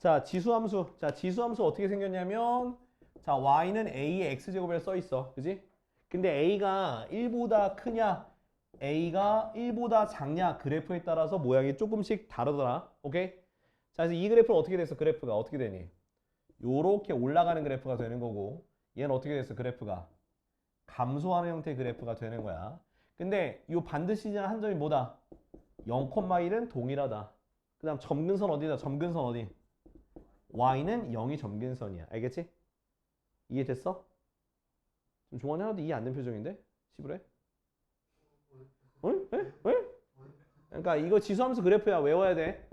자, 지수함수. 자, 지수함수 어떻게 생겼냐면, 자, y는 a의 x제곱이라 써 있어. 그지? 근데 a가 1보다 크냐, a가 1보다 작냐, 그래프에 따라서 모양이 조금씩 다르더라. 오케이? 자, 그래서 이 그래프는 어떻게 됐어? 그래프가 어떻게 되니? 요렇게 올라가는 그래프가 되는 거고, 얘는 어떻게 됐어? 그래프가 감소하는 형태의 그래프가 되는 거야. 근데 요 반드시 지나는 한 점이 뭐다? 0,1은 동일하다. 그 다음 점근선 어디다? 점근선 어디? y는 0이 점근선이야. 알겠지? 이해됐어? 좀 종환이 하나도 이해 안 된 표정인데? 시부래? 응? 응? 응? 그러니까 이거 지수함수 그래프야. 외워야 돼.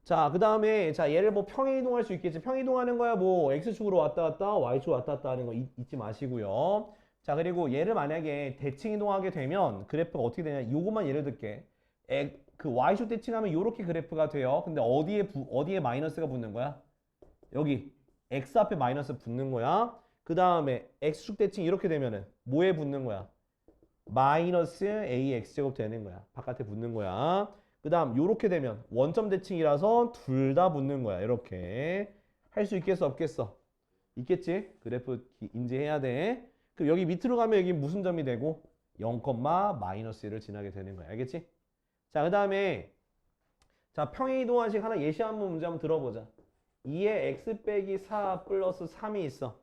자, 그 다음에 자 얘를 뭐 평행이동할 수 있겠지. 평행이동하는 거야. 뭐 x축으로 왔다 갔다 y축으로 왔다 갔다 하는 거 잊지 마시고요. 자, 그리고 얘를 만약에 대칭이동하게 되면 그래프가 어떻게 되냐. 요것만 예를 들게. 그 y축 대칭하면 요렇게 그래프가 돼요. 근데 어디에 마이너스가 붙는 거야? 여기 x 앞에 마이너스 붙는 거야. 그 다음에 x축 대칭 이렇게 되면은 뭐에 붙는 거야? 마이너스 ax제곱 되는 거야. 바깥에 붙는 거야. 그 다음 요렇게 되면 원점 대칭이라서 둘 다 붙는 거야. 이렇게 할 수 있겠어 없겠어? 있겠지? 그래프 인지해야 돼. 그럼 여기 밑으로 가면 여기 무슨 점이 되고 0, 마이너스 1을 지나게 되는 거야. 알겠지? 자, 그 다음에 자 평행이동한식 하나 예시 한번 문제 한번 들어보자. 2에 x 빼기 4 플러스 3이 있어.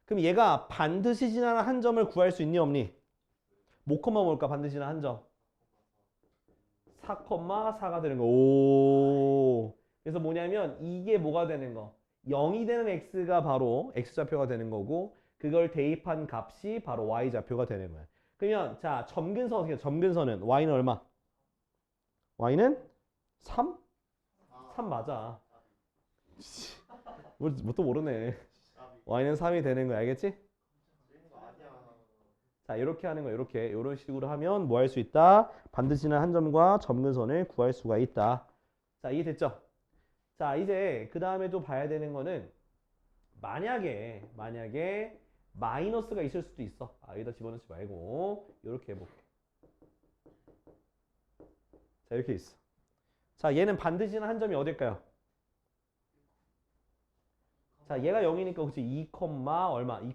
그럼 얘가 반드시 지나는 한 점을 구할 수 있니 없니? 뭐 콤마 뭘까? 반드시 지나는 한 점. 4,4가 되는 거. 오. 그래서 뭐냐면 이게 뭐가 되는 거? 0이 되는 x가 바로 x좌표가 되는 거고 그걸 대입한 값이 바로 y좌표가 되는 거야. 그러면 자 점근선 어떻게 해? 점근선은 y는 얼마? y는 3? 3 맞아. 뭐 또 모르네. y는 3이 되는 거야. 알겠지? 자, 이렇게 하는 거 이렇게 이런 식으로 하면 뭐 할 수 있다? 반드시는 한 점과 점근선을 구할 수가 있다. 자, 이해됐죠? 자, 이제 그 다음에 또 봐야 되는 거는 만약에 마이너스가 있을 수도 있어. 아, 여기다 집어넣지 말고 이렇게 해볼게. 자, 이렇게 있어. 자, 얘는 반드시는 한 점이 어딜까요? 자, 얘가 0이니까 그치 2, 얼마? 2,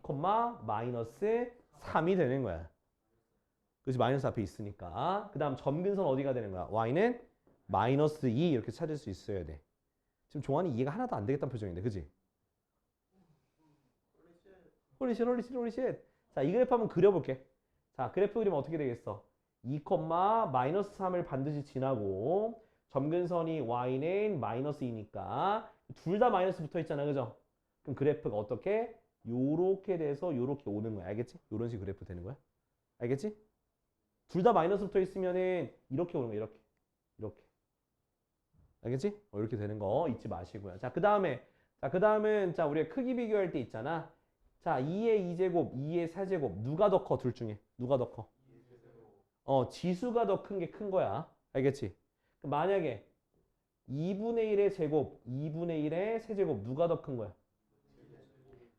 마이너스 3이 되는 거야. 그렇지, 마이너스 앞에 있으니까. 그 다음 점근선 어디가 되는 거야? y는 마이너스 2 이렇게 찾을 수 있어야 돼. 지금 종환이 이해가 하나도 안 되겠다는 표정인데, 그지? 홀리쉣. 자, 이 그래프 한번 그려볼게. 자, 그래프 그리면 어떻게 되겠어? 2, 마이너스 3을 반드시 지나고 점근선이 y는 마이너스 2니까 둘 다 마이너스 붙어 있잖아, 그죠? 그럼 그래프가 어떻게? 요렇게 돼서 요렇게 오는 거야. 알겠지? 요런 식 그래프 되는 거야. 알겠지? 둘 다 마이너스 붙어 있으면은 이렇게 오는 거야. 이렇게. 알겠지? 이렇게 되는 거 잊지 마시고요. 자, 그 다음은 자, 우리가 크기 비교할 때 있잖아. 자, 2의 2제곱, 2의 4제곱 누가 더 커? 둘 중에 누가 더 커? 지수가 더 큰 게 큰 거야. 알겠지? 그럼 만약에 2분의 1의 제곱, 2분의 1의 세제곱 누가 더 큰 거야?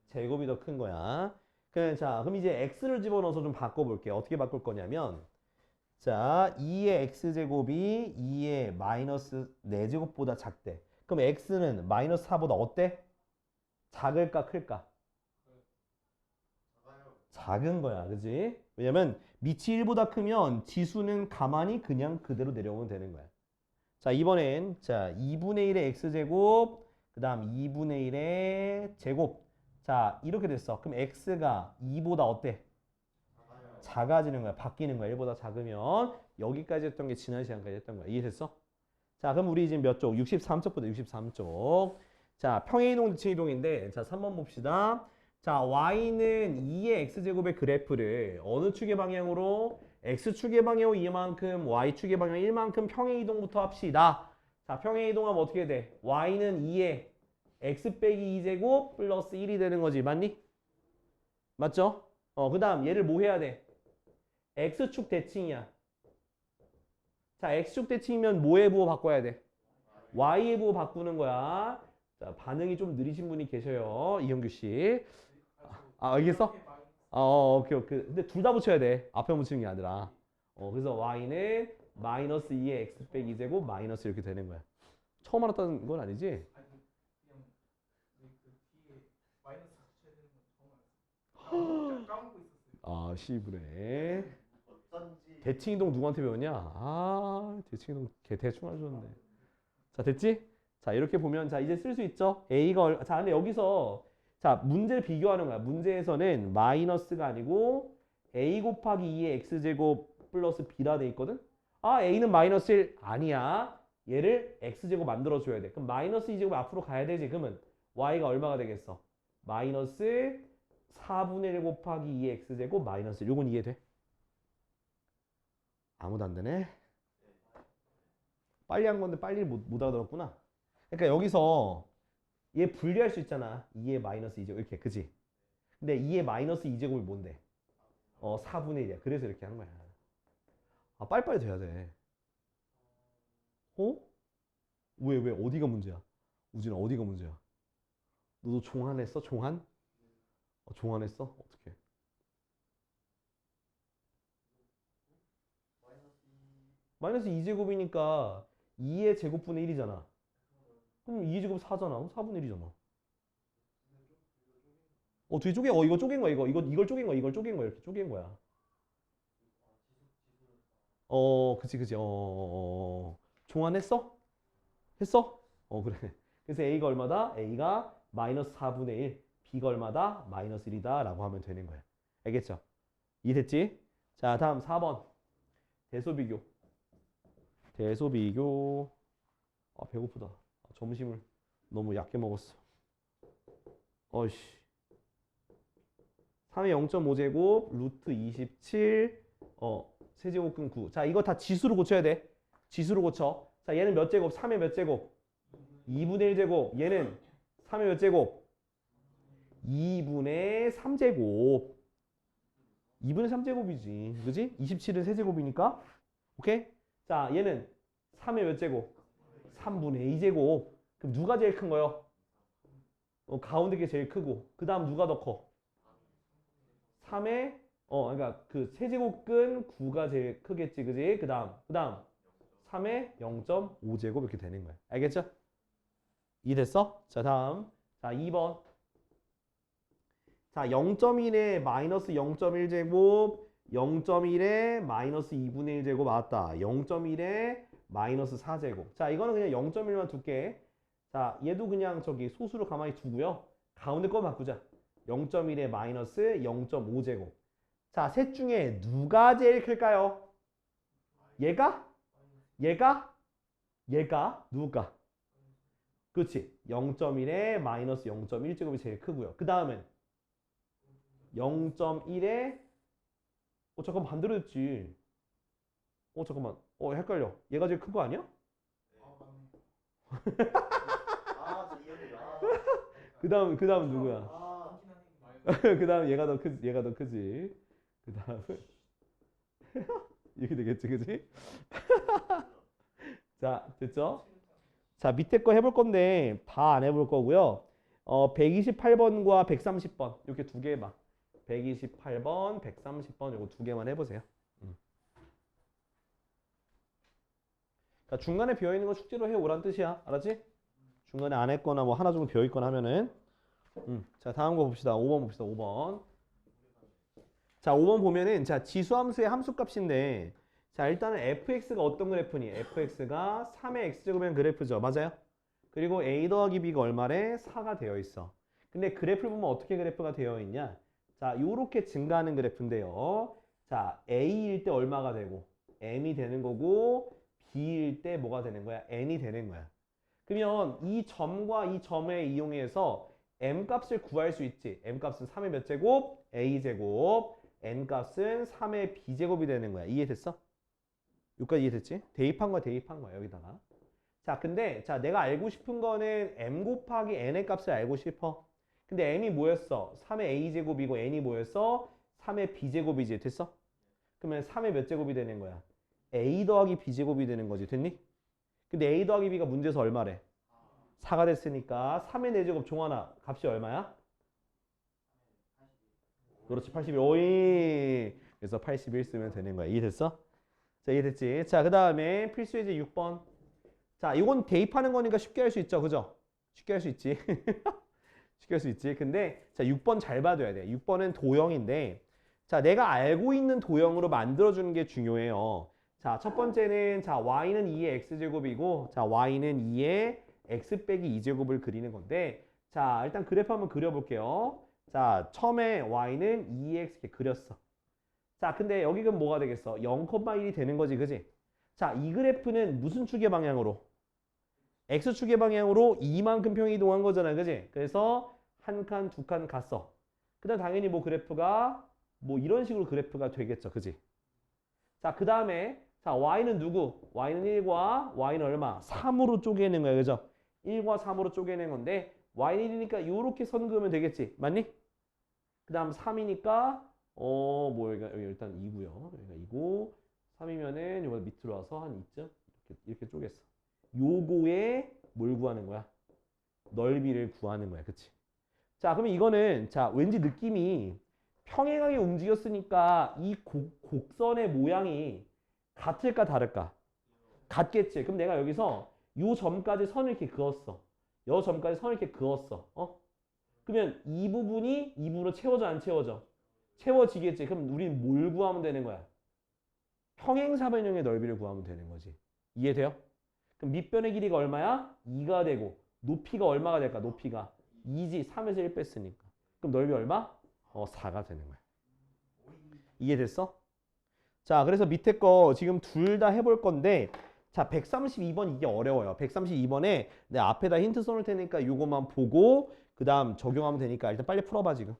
제곱이 더 큰 거야. 그럼 이제 x를 집어넣어서 좀 바꿔볼게. 어떻게 바꿀 거냐면 자, 2의 x제곱이 2의 마이너스 4제곱보다 작대. 그럼 x는 마이너스 4보다 어때? 작을까 클까? 작은 거야. 그지? 왜냐면 밑이 1보다 크면 지수는 가만히 그냥 그대로 내려오면 되는 거야. 자, 이번엔 자 2분의 1의 x제곱 그 다음 2분의 1의 제곱. 자, 이렇게 됐어. 그럼 x가 2보다 어때? 작아지는 거야. 바뀌는 거야. 1보다 작으면 여기까지 했던 게 지난 시간까지 했던 거야. 이해됐어? 자, 그럼 우리 지금 몇 쪽? 63쪽 보자. 63쪽. 자, 평행이동, 대칭이동인데 자, 3번 봅시다. 자, y는 2의 x제곱의 그래프를 어느 축의 방향으로? x축의 방향으로 이만큼, y축의 방향 1만큼 평행이동부터 합시다. 자, 평행이동하면 어떻게 돼? y는 2의 x 빼기 2제곱 플러스 1이 되는 거지. 맞니? 맞죠? 그 다음 얘를 뭐 해야 돼? x축 대칭이야. 자, x축 대칭이면 뭐의 부호 바꿔야 돼? y의 부호 바꾸는 거야. 자, 반응이 좀 느리신 분이 계셔요. 이형규 씨. 알겠어? 오케이. 근데 둘 다 붙여야 돼. 앞에 붙이는 게 아니라. 그래서 y는 마이너스 2의 x 빼기 2제곱 마이너스 이렇게 되는 거야. 처음 알았다는 건 아니지? 까먹고 있었어요. 아, C분의 어쩐지 대칭이동 누구한테 배웠냐? 아, 대칭이동 개 대충 하셨는데. 자, 됐지? 자, 이렇게 보면 자, 이제 쓸 수 있죠? 자, 근데 여기서 자, 문제를 비교하는 거야. 문제에서는 마이너스가 아니고 a 곱하기 2의 x제곱 플러스 b라 돼 있거든? 아, a는 마이너스 1 아니야. 얘를 x제곱 만들어 줘야 돼. 그럼 마이너스 2제곱 앞으로 가야 되지. 그러면 y가 얼마가 되겠어? 마이너스 4분의 1 곱하기 2의 x제곱 마이너스 1. 요건 이해돼? 아무도 안 되네. 빨리 한 건데 빨리 못 알아들었구나. 그러니까 여기서 얘 분리할 수 있잖아. 2의 마이너스 2제곱 이렇게, 그지? 근데 2의 마이너스 2제곱이 뭔데? 4분의 1이야. 그래서 이렇게 한 거야. 아, 빨리빨리 돼야 돼. 어? 왜 어디가 문제야? 우진아, 어디가 문제야? 너도 종합했어? 종합? 종합했어? 어떻게? 마이너스 2제곱이니까 2의 제곱분의 1이잖아. 그럼 2제곱 4잖아. 그럼 4분의 1이잖아. 뒤에 쪼개. 이거 쪼갠 거야. 이걸 쪼갠 거야. 이걸 쪼갠 거야. 이렇게 쪼갠 거야. 그치. 종합했어? 했어? 그래. 그래서 A가 얼마다? A가 마이너스 4분의 1, B가 얼마다? 마이너스 1이다 라고 하면 되는 거야. 알겠죠? 이해됐지? 자, 다음 4번. 대소비교. 아, 배고프다. 점심을 너무 얕게 먹었어. 어이씨. 3의 0.5제곱, 루트 27, 세제곱근 9. 자, 이거 다 지수로 고쳐야 돼. 지수로 고쳐. 자, 얘는 몇 제곱? 3의 몇 제곱? 2분의 1제곱. 얘는 3의 몇 제곱? 2분의 3제곱. 2분의 3제곱이지. 그지? 27은 세제곱이니까. 오케이? 자, 얘는 3의 몇 제곱? 3분의 2제곱. 그럼 누가 제일 큰 거요? 가운데 게 제일 크고. 그 다음 누가 더 커? 3의 그러니까 그 세제곱근 9가 제일 크겠지. 그지? 그 다음 3의 0.5제곱 이렇게 되는 거야. 알겠죠? 이해됐어? 자, 다음. 자, 2번. 자, 0.1에 마이너스 0.1제곱, 0.1에 마이너스 2분의 1제곱 맞다. 0.1에 마이너스 4제곱. 자, 이거는 그냥 0.1만 둘게. 자, 얘도 그냥 저기 소수로 가만히 두고요. 가운데 거 바꾸자. 0.1에 마이너스 0.5제곱. 자, 셋 중에 누가 제일 클까요? 얘가? 누가? 그렇지. 0.1에 마이너스 0.1제곱이 제일 크고요. 그 다음은 0.1에 잠깐만 반대로 됐지. 잠깐만. 헷갈려. 얘가 제일 큰 거 아니야? 저 이해돼요. 그 다음 누구야? 그 다음 얘가 더 크지. 그 다음은 이렇게 되겠지, 그지? 자, 됐죠? 자, 밑에 거 해볼 건데 다 안 해볼 거고요. 128번과 130번 이렇게 두 개 해봐. 128번, 130번 이거 두 개만 해보세요. 그러니까 중간에 비어있는 거 숙제로 해오란 뜻이야. 알았지? 중간에 안 했거나 뭐 하나 정도 비어있거나 하면은 자, 다음 거 봅시다. 5번 봅시다. 5번. 자, 5번 보면은 자, 지수함수의 함수값인데 자, 일단은 fx가 어떤 그래프니? fx가 3의 x제곱이면 그래프죠. 맞아요? 그리고 a 더하기 b가 얼마래? 4가 되어 있어. 근데 그래프를 보면 어떻게 그래프가 되어 있냐? 자, 요렇게 증가하는 그래프인데요. 자, a일 때 얼마가 되고 m이 되는 거고 b일 때 뭐가 되는 거야? n이 되는 거야. 그러면 이 점과 이 점을 이용해서 m 값을 구할 수 있지. m 값은 3의 몇 제곱? a제곱. n 값은 3의 b제곱이 되는 거야. 이해됐어? 여기까지 이해됐지? 대입한 거야, 여기다가. 자, 근데 자, 내가 알고 싶은 거는 m 곱하기 n의 값을 알고 싶어. 근데 m이 뭐였어? 3의 a제곱이고 n이 뭐였어? 3의 b제곱이지. 됐어? 그러면 3의 몇 제곱이 되는 거야? a 더하기 b제곱이 되는 거지. 됐니? 근데 a 더하기 b가 문제에서 얼마래? 4가 됐으니까 3의 4제곱 종하나 값이 얼마야? 그렇지, 81. 오이. 그래서 81 쓰면 되는 거야. 이해됐어? 자, 이해됐지? 자, 그 다음에 필수 예제 6번. 자, 이건 대입하는 거니까 쉽게 할 수 있죠. 그죠? 쉽게 할 수 있지. 쉽게 할 수 있지. 근데 자 6번 잘 봐둬야 돼. 6번은 도형인데 자 내가 알고 있는 도형으로 만들어주는 게 중요해요. 자 첫 번째는 자 y는 2의 x제곱이고 자 y는 2의 x 빼기 2제곱을 그리는 건데 자 일단 그래프 한번 그려볼게요. 자 처음에 y는 2x 이렇게 그렸어. 자 근데 여기가 뭐가 되겠어? 0,1이 되는 거지, 그지? 자 이 그래프는 무슨 축의 방향으로? x축의 방향으로 이만큼 평이 이동한 거잖아, 그지? 그래서 한 칸, 두 칸 갔어. 그다음 당연히 뭐 그래프가 뭐 이런 식으로 그래프가 되겠죠, 그지? 자 그 다음에 자 y는 누구? y는 1과 y는 얼마? 3으로 쪼개는 거야, 그죠? 1과 3으로 쪼개는 건데 y는 1이니까 이렇게 선 그으면 되겠지, 맞니? 그 다음 3이니까 뭐 여기가 여기 일단 2고요. 여기가 2고 3이면은 이거 밑으로 와서 한 2점 이렇게 쪼갰어. 요거에 뭘 구하는 거야? 넓이를 구하는 거야, 그치? 자, 그러면 이거는 자 왠지 느낌이 평행하게 움직였으니까 이 곡선의 모양이 같을까 다를까? 같겠지. 그럼 내가 여기서 요 점까지 선을 이렇게 그었어. 요 점까지 선을 이렇게 그었어. 그러면 이 부분이 이 부분으로 채워져 안 채워져? 채워지겠지. 그럼 우리는 뭘 구하면 되는 거야? 평행사변형의 넓이를 구하면 되는 거지. 이해돼요? 그럼 밑변의 길이가 얼마야? 2가 되고 높이가 얼마가 될까? 높이가 2지. 3에서 1 뺐으니까. 그럼 넓이 얼마? 4가 되는 거야. 이해됐어? 자, 그래서 밑에 거 지금 둘 다 해볼 건데 자, 132번 이게 어려워요. 132번에 내 앞에다 힌트 써놓을 테니까 이거만 보고 그 다음 적용하면 되니까 일단 빨리 풀어봐 지금.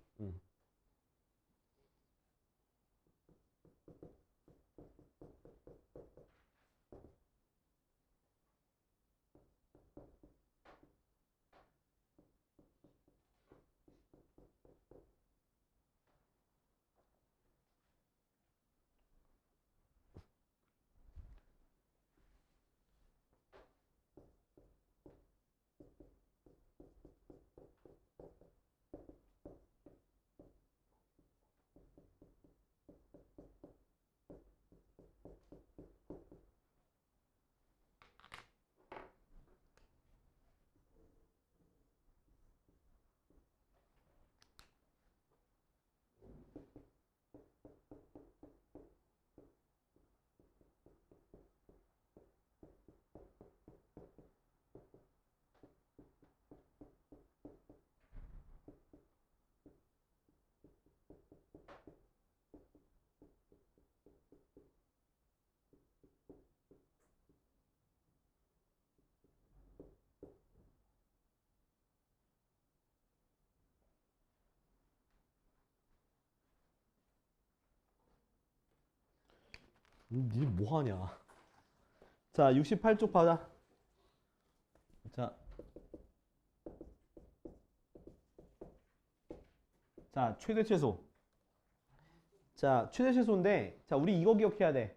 니 뭐하냐? 자, 68쪽 받아. 자, 최대 최소. 자, 최대 최소인데, 자, 우리 이거 기억해야 돼.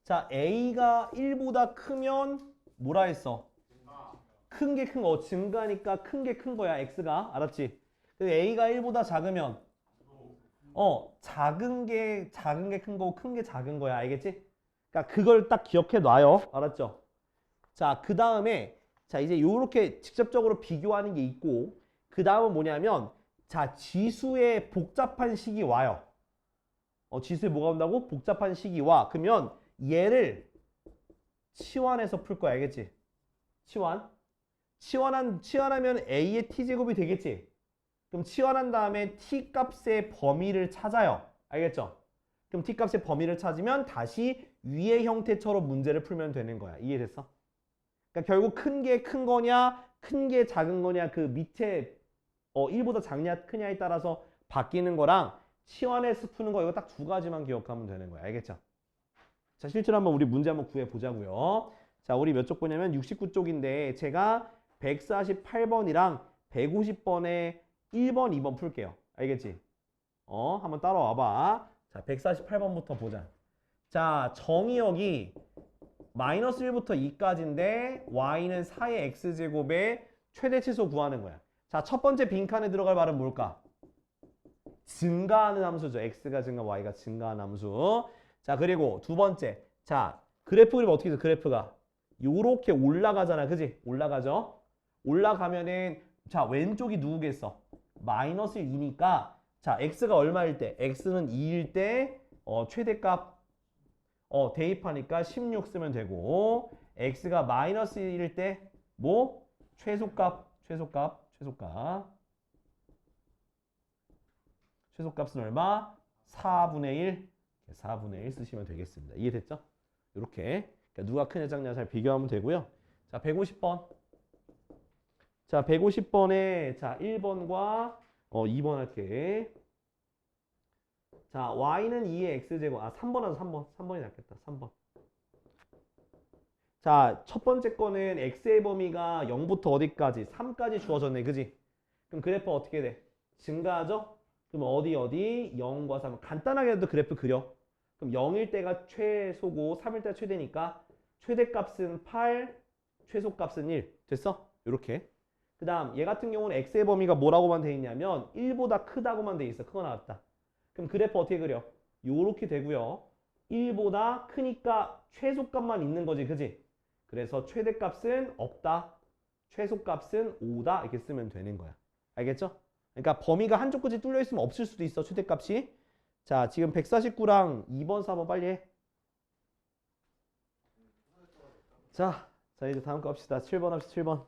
자, A가 1보다 크면 뭐라 했어? 큰 게 큰 거, 증가니까 큰 게 큰 거야, X가. 알았지? 근데 A가 1보다 작으면, 작은 게 큰 거고 큰 게 작은 거야. 알겠지? 그러니까 그걸 딱 기억해 놔요. 알았죠? 자, 그 다음에, 자, 이제 요렇게 직접적으로 비교하는 게 있고, 그 다음은 뭐냐면, 자, 지수의 복잡한 식이 와요. 지수에 뭐가 온다고? 복잡한 식이 와. 그러면 얘를 치환해서 풀 거야. 알겠지? 치환하면 A의 T제곱이 되겠지? 그럼 치환한 다음에 T 값의 범위를 찾아요. 알겠죠? 그럼 T 값의 범위를 찾으면 다시 위의 형태처럼 문제를 풀면 되는 거야. 이해됐어? 그러니까 결국 큰 게 큰 거냐, 큰 게 작은 거냐, 그 밑에 1보다 작냐, 크냐에 따라서 바뀌는 거랑 치환해서 푸는 거 이거 딱 두 가지만 기억하면 되는 거야. 알겠죠? 자, 실제로 한번 우리 문제 한번 구해 보자고요. 자, 우리 몇 쪽 보냐면 69쪽인데 제가 148번이랑 150번에 1번, 2번 풀게요. 알겠지? 한번 따라와 봐. 자, 148번부터 보자. 자, 정의역이 마이너스 1부터 2까지인데 y는 4의 x제곱의 최대 최소 구하는 거야. 자, 첫 번째 빈칸에 들어갈 말은 뭘까? 증가하는 함수죠. x가 증가, y가 증가하는 함수. 자, 그리고 두 번째. 자, 그래프 그리면 어떻게 돼? 그래프가 요렇게 올라가잖아. 그지? 올라가죠? 올라가면은 자, 왼쪽이 누구겠어? 마이너스 2니까 자, x가 얼마일 때? x는 2일 때 최대값 대입하니까 16 쓰면 되고 x가 마이너스 1일 때 뭐? 최소값은 얼마? 4분의 1. 4분의 1 쓰시면 되겠습니다. 이해됐죠? 이렇게 그러니까 누가 크냐 작냐 잘 비교하면 되고요. 자, 150번. 자, 150번에 자, 1번과 2번 할게. 자, y는 2의 x제곱. 3번 하자, 3번. 3번이 낫겠다. 3번. 자, 첫 번째 거는 x의 범위가 0부터 어디까지? 3까지 주어졌네. 그지? 그럼 그래프 어떻게 돼? 증가하죠? 그럼 어디 0과 3. 간단하게도 그래프 그려. 그럼 0일 때가 최소고 3일 때가 최대니까 최대값은 8, 최소값은 1. 됐어? 이렇게. 그 다음 얘 같은 경우는 x의 범위가 뭐라고만 돼 있냐면 1보다 크다고만 돼 있어. 크거 나왔다. 그럼 그래프 어떻게 그려? 요렇게 되고요. 1보다 크니까 최소값만 있는 거지. 그지? 그래서 최대값은 없다. 최소값은 5다. 이렇게 쓰면 되는 거야. 알겠죠? 그러니까 범위가 한쪽 끝이 뚫려 있으면 없을 수도 있어. 최대값이. 자, 지금 149랑 2번, 4번 빨리 해. 자, 이제 다음 거 합시다. 7번 합시다. 7번.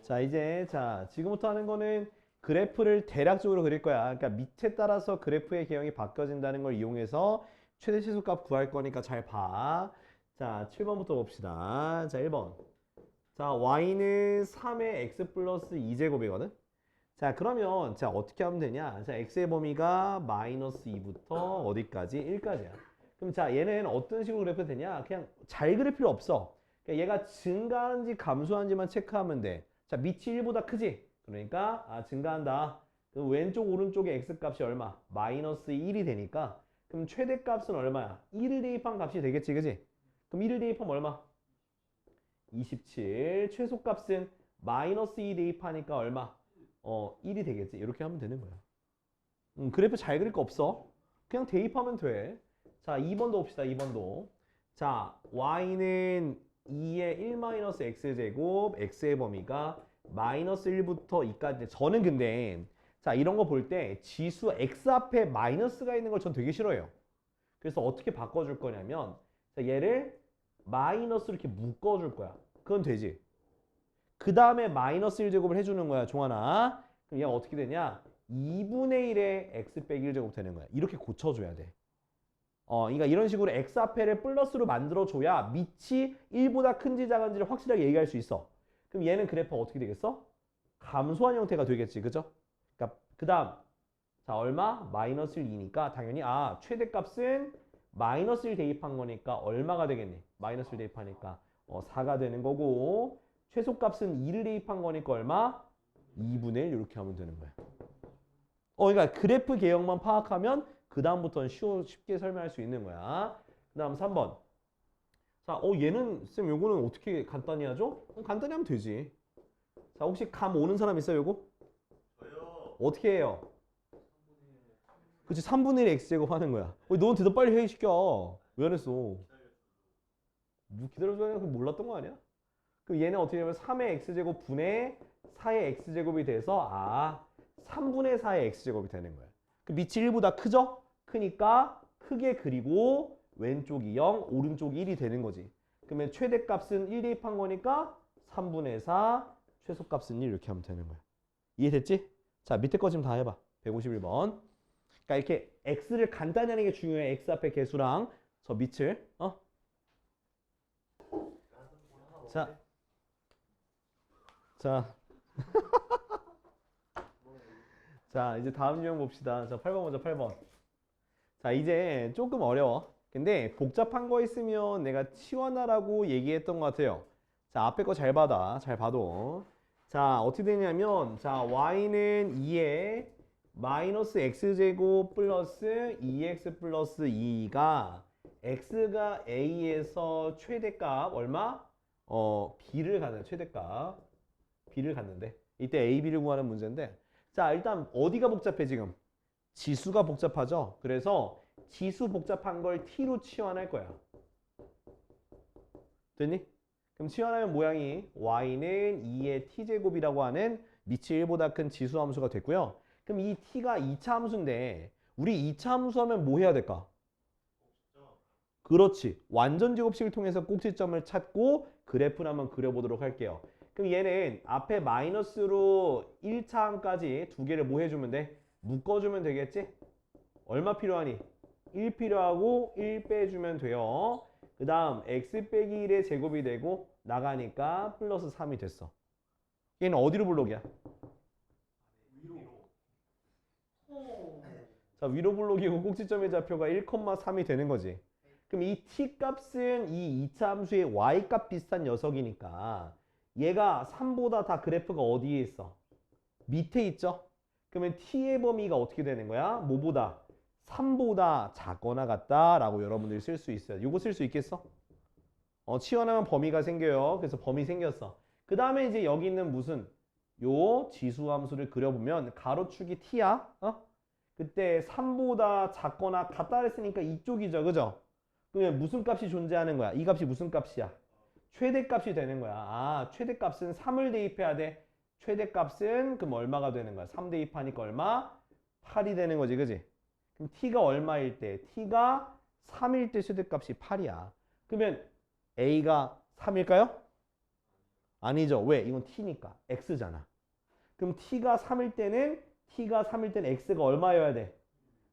자, 이제 지금부터 하는 거는 그래프를 대략적으로 그릴 거야. 그러니까 밑에 따라서 그래프의 개형이 바뀌어진다는 걸 이용해서 최대 최소값 구할 거니까 잘 봐. 자, 7번부터 봅시다. 자, 1번. 자, y는 3의 x 플러스 2제곱이거든. 자, 그러면 자, 어떻게 하면 되냐? 자, x의 범위가 마이너스 2부터 어디까지? 1까지야. 그럼 자, 얘는 어떤 식으로 그래프 되냐? 그냥 잘 그릴 필요 없어. 그러니까 얘가 증가하는지 감소하는지만 체크하면 돼. 자, 밑이 1보다 크지? 그러니까 증가한다. 그럼 왼쪽 오른쪽의 x값이 얼마? 마이너스 1이 되니까 그럼 최대값은 얼마야? 1을 대입한 값이 되겠지, 그지? 그럼 1을 대입하면 얼마? 27. 최소값은 마이너스 2 대입하니까 얼마? 1이 되겠지. 이렇게 하면 되는 거야. 그래프 잘 그릴 거 없어. 그냥 대입하면 돼. 자, 2번도 봅시다. 2번도. 자, y는 2의 1-x제곱, x의 범위가 마이너스 1부터 2까지. 저는 근데 자, 이런 거 볼 때 지수 x 앞에 마이너스가 있는 걸 전 되게 싫어해요. 그래서 어떻게 바꿔줄 거냐면 자, 얘를 마이너스로 이렇게 묶어줄 거야. 그건 되지. 그 다음에 마이너스 1제곱을 해주는 거야, 종아나. 그럼 얘가 어떻게 되냐? 2분의 1의 x 빼기 1제곱 되는 거야. 이렇게 고쳐줘야 돼. 그러니까 이런 식으로 x 앞에를 플러스로 만들어줘야 밑이 1보다 큰지 작은지를 확실하게 얘기할 수 있어. 그럼 얘는 그래프가 어떻게 되겠어? 감소한 형태가 되겠지, 그죠? 그러니까 그 다음 자, 얼마? 마이너스 2니까 당연히 최대값은 마이너스 1 대입한 거니까 얼마가 되겠니? 마이너스 1 대입하니까 4가 되는 거고 최소값은 2를 대입한 거니까 얼마? 2분의 1 이렇게 하면 되는 거야. 그러니까 그래프 개형만 파악하면 그 다음부터는 쉽게 설명할 수 있는 거야. 그 다음 3번. 자, 얘는 쌤 요거는 어떻게 간단히 하죠? 간단히 하면 되지. 자, 혹시 감 오는 사람 있어요, 요거? 저요. 어떻게 해요? 그치, 3분의 1 x제곱 하는 거야. 넌 대답 빨리 해, 시켜. 왜 안 했어? 뭐 기다려줘야 몰랐던 거 아니야? 그럼 얘는 어떻게 되면 3의 x제곱 분의 4의 x제곱이 돼서 3분의 4의 x제곱이 되는 거야. 그 밑이 1보다 크죠? 크니까 크게 그리고 왼쪽이 0, 오른쪽이 1이 되는 거지. 그러면 최대값은 1 대입한 거니까 3분의 4, 최소값은 1 이렇게 하면 되는 거야. 이해됐지? 자, 밑에 거 지금 다 해봐. 151번. 그러니까 이렇게 x를 간단히 하는 게 중요해. x 앞에 개수랑 저 밑을. 자. 자, 이제 다음 유형 봅시다. 자, 8번 먼저 8번. 자, 이제 조금 어려워. 근데 복잡한 거 있으면 내가 치워놔라고 얘기했던 것 같아요. 자, 앞에 거 잘 받아. 잘 봐도. 자, 어떻게 되냐면 자, y는 2에 마이너스 x제곱 플러스 2x 플러스 2가 x가 a에서 최대값 얼마? b를 갖는 최대값. b를 갖는데 이때 a, b를 구하는 문제인데 자, 일단 어디가 복잡해 지금? 지수가 복잡하죠? 그래서 지수 복잡한 걸 t로 치환할 거야. 됐니? 그럼 치환하면 모양이 y는 2의 t제곱이라고 하는 밑이 1보다 큰 지수함수가 됐고요. 그럼 이 t가 2차 함수인데 우리 2차 함수하면 뭐 해야 될까? 그렇지. 완전 제곱식을 통해서 꼭지점을 찾고 그래프를 한번 그려보도록 할게요. 그럼 얘는 앞에 마이너스로 1차함까지 두 개를 뭐 해주면 돼? 묶어주면 되겠지? 얼마 필요하니? 1 필요하고 1 빼주면 돼요. 그 다음 x 빼기 1의 제곱이 되고 나가니까 플러스 3이 됐어. 얘는 어디로 블록이야? 자, 위로 블록이고 꼭지점의 좌표가 1,3이 되는 거지. 그럼 이 t 값은 이 2차 함수의 y 값 비슷한 녀석이니까 얘가 3보다 다 그래프가 어디에 있어? 밑에 있죠? 그러면 t의 범위가 어떻게 되는 거야? 뭐보다? 3보다 작거나 같다라고 여러분들이 쓸 수 있어요. 이거 쓸 수 있겠어? 치환하면 범위가 생겨요. 그래서 범위 생겼어. 그 다음에 이제 여기 있는 무슨 요 지수함수를 그려보면 가로축이 t야. 그때 3보다 작거나 같다 그랬으니까 이쪽이죠. 그죠? 그러면 무슨 값이 존재하는 거야? 이 값이 무슨 값이야? 최대값이 되는 거야. 아, 최대값은 3을 대입해야 돼. 최대값은 그럼 얼마가 되는 거야? 3 대입하니까 얼마? 8이 되는 거지. 그지? 그럼 t가 얼마일 때? t가 3일 때 최대값이 8이야. 그러면 a가 3일까요? 아니죠. 왜? 이건 t니까. x잖아. 그럼 t가 3일 때는 x가 얼마여야 돼?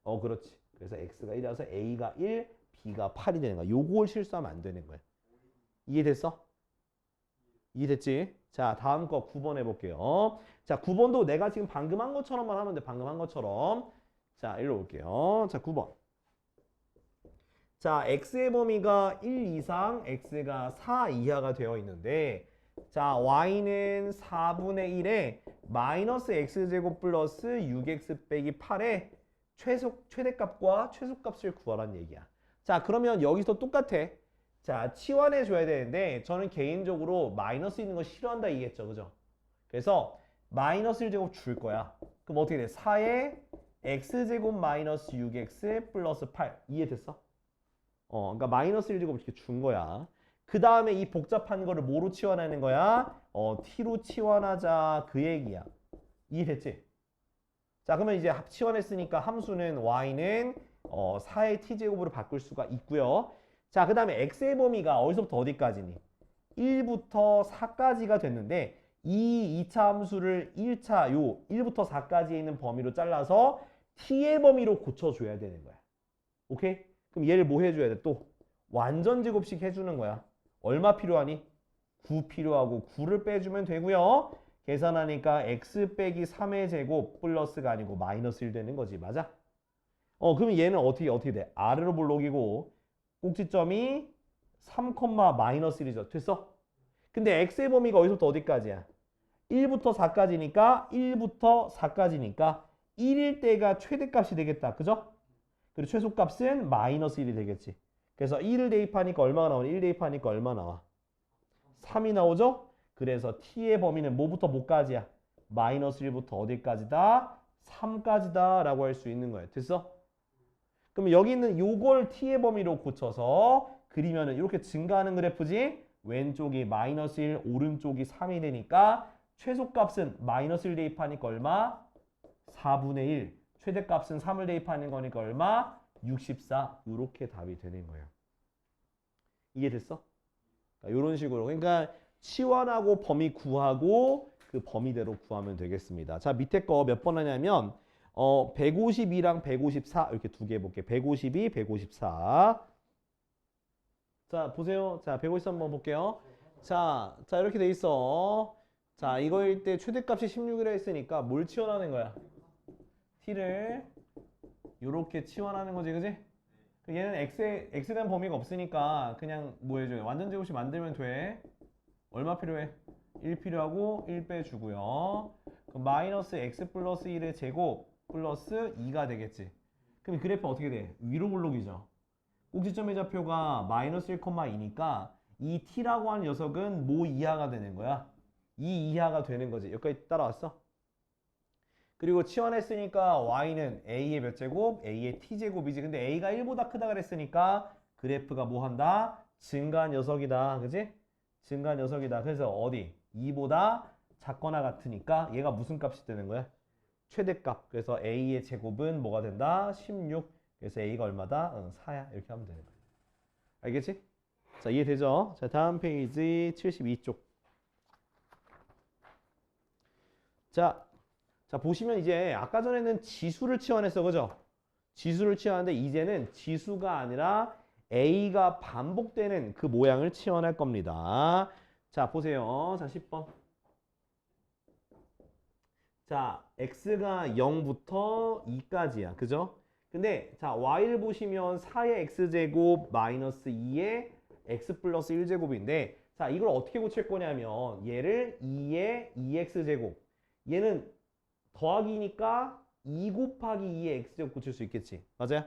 그렇지. 그래서 x가 1이라서 a가 1, b가 8이 되는 거야. 요걸 실수하면 안 되는 거야. 이해됐어? 이해됐지? 자, 다음 거 9번 해볼게요. 자, 9번도 내가 지금 방금 한 것처럼만 하면 돼. 방금 한 것처럼. 자, 일로 올게요. 자, 9번. 자, x의 범위가 1 이상, x가 4 이하가 되어 있는데 자, y는 4분의 1에 마이너스 x제곱 플러스 6x 빼기 8의 최대값과 최소값을 구하라는 얘기야. 자, 그러면 여기서 똑같아. 자, 치환해 줘야 되는데 저는 개인적으로 마이너스 있는 거 싫어한다 이겠죠. 그죠? 그래서 마이너스 1제곱 줄 거야. 그럼 어떻게 돼? 4에 x제곱 마이너스 6x 플러스 8. 이해됐어? 그러니까 마이너스 1제곱 이렇게 준 거야. 그 다음에 이 복잡한 거를 뭐로 치환하는 거야? t로 치환하자 그 얘기야. 이해됐지? 자, 그러면 이제 치환했으니까 함수는 y는 4의 t제곱으로 바꿀 수가 있고요. 자, 그 다음에 x의 범위가 어디서부터 어디까지니? 1부터 4까지가 됐는데 이 2차 함수를 1차 요 1부터 4까지에 있는 범위로 잘라서 t의 범위로 고쳐줘야 되는 거야. 오케이? 그럼 얘를 뭐 해줘야 돼? 또 완전 제곱식 해주는 거야. 얼마 필요하니? 9 필요하고 9를 빼주면 되고요. 계산하니까 x 빼기 3의 제곱 플러스가 아니고 마이너스 1 되는 거지. 맞아? 그러면 얘는 어떻게 돼? 아래로 볼록이고 꼭지점이 3, 마이너스 1이죠. 됐어? 근데 x의 범위가 어디서부터 어디까지야? 1부터 4까지니까 1일 때가 최대값이 되겠다. 그죠? 그리고 최소값은 마이너스 1이 되겠지. 그래서 1을 대입하니까 얼마가 나오니? 1 대입하니까 얼마 나와? 3이 나오죠? 그래서 t의 범위는 뭐부터 뭐까지야? 마이너스 1부터 어디까지다? 3까지다 라고 할 수 있는 거예요. 됐어? 그럼 여기 있는 요걸 t의 범위로 고쳐서 그리면은 이렇게 증가하는 그래프지? 왼쪽이 마이너스 1, 오른쪽이 3이 되니까 최소값은 마이너스 1 대입하니까 얼마? 4분의 1. 최대값은 3을 대입하는 거니까 얼마? 64. 이렇게 답이 되는 거예요. 이해됐어? 이런 식으로. 그러니까 치환하고 범위 구하고 그 범위대로 구하면 되겠습니다. 자, 밑에 거 몇 번 하냐면 152랑 154 이렇게 두 개 해볼게요. 152, 154. 자, 보세요. 자, 153 한번 볼게요. 자, 이렇게 돼 있어. 자, 이거일 때 최대값이 16이라 했으니까 뭘 치환하는 거야? t를 요렇게 치환하는 거지, 그지? 얘는 x에 대한 범위가 없으니까 그냥 뭐 해줘요? 완전 제곱식 만들면 돼. 얼마 필요해? 1 필요하고 1 빼주고요. 그럼 마이너스 x 플러스 1의 제곱 플러스 2가 되겠지. 그럼 그래프 어떻게 돼? 위로 블록이죠. 꼭지점의 좌표가 마이너스 1,2니까 이 t라고 하는 녀석은 뭐 이하가 되는 거야? 2 이하가 되는 거지. 여기까지 따라왔어? 그리고 치환했으니까 y는 a의 몇 제곱? a의 t제곱이지. 근데 a가 1보다 크다 그랬으니까 그래프가 뭐 한다? 증가한 녀석이다. 그지? 증가 녀석이다. 그래서 어디? 2보다 작거나 같으니까 얘가 무슨 값이 되는 거야? 최대값. 그래서 a의 제곱은 뭐가 된다? 16. 그래서 a가 얼마다? 4야. 이렇게 하면 되는 거야. 알겠지? 자, 이해되죠? 자, 다음 페이지 72쪽. 자, 보시면 이제 아까 전에는 지수를 치환했어. 그죠? 지수를 치환하는데 이제는 지수가 아니라 a가 반복되는 그 모양을 치환할 겁니다. 자, 보세요. 자, 10번. 자, x가 0부터 2까지야. 그죠? 근데 자, y를 보시면 4의 x제곱 마이너스 2의 x 플러스 1제곱인데 자, 이걸 어떻게 고칠 거냐면 얘를 2의 2x제곱 얘는 더하기니까 2 곱하기 2의 x제곱 고칠 수 있겠지. 맞아요?